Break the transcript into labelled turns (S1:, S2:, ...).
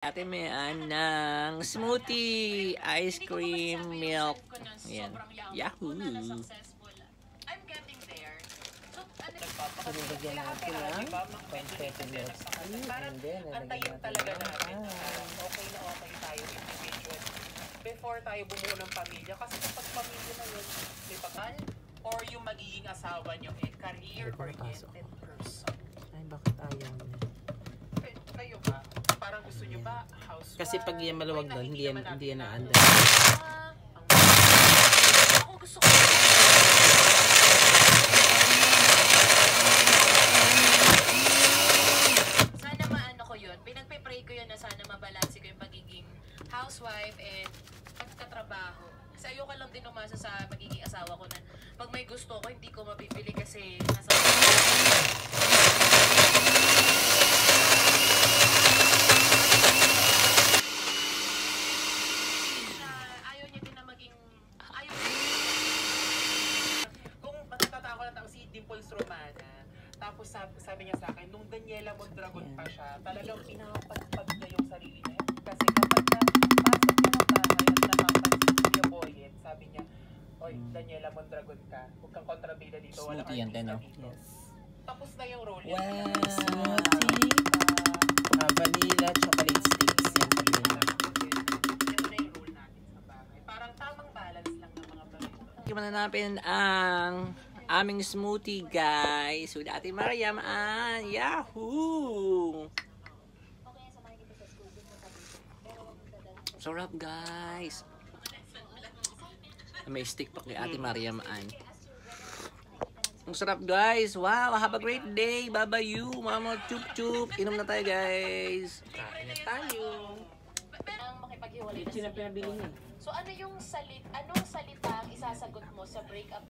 S1: Ate Mayan ng smoothie, ice cream, milk. Ayan. Yahoo!
S2: I'm getting there. So,
S3: Sinilagyan natin ng confetti milk tea and then
S2: antayin
S3: nalagyan
S2: talaga
S3: natin
S2: natin na okay na okay tayo individual before tayo bumuo ng pamilya. Kasi kapag pamilya na yun, may pakal or yung magiging asawa nyo career-oriented person.
S3: Ay, bakit ayaw niya?
S2: Kayo ba? Parang gusto nyo ba housewife?
S3: Kasi pag yan maluwag doon, hindi yan naanda.
S2: Ako gusto ko. Sana maano ko yun. Pinagpe-pray ko yun na sana mabalanse ko yung pagiging housewife and pagkatrabaho. Kasi ayoko lang din umasa sa magiging asawa ko na pag may gusto ko, hindi ko mabibili kasi nasa tapos sabi niya sa akin, nung Daniela Mondragon pa siya, talagang pinapagpag niya yung sarili niya. Kasi kapag napasok niya ng bahay at napapansin niya Boyet, sabi niya, oy, Daniela Mondragon ka, huwag kang kontrabida dito, walang artista dito.
S3: Yes.
S2: Tapos na yung role.
S3: Wow! Smoothie! Vanilla chocolate sticks. Yan po yun.
S2: Yan na yung role natin sa bahay. Parang tamang balance lang ng mga bagay.
S1: Tingnan natin ang aming smoothie, guys, with Ate Mariam. Yahoo! Sarap, guys. May stick pa kay Ate Mariam. Ang sarap, guys. Wow, have a great day. Bye-bye you, mama. Chup-chup. Inom na tayo, guys.
S3: Kain na tayo.
S2: Makipaghiwalay na
S3: Sino pinabili niya?
S2: So ano yung anong salita ang isasagot mo sa breakup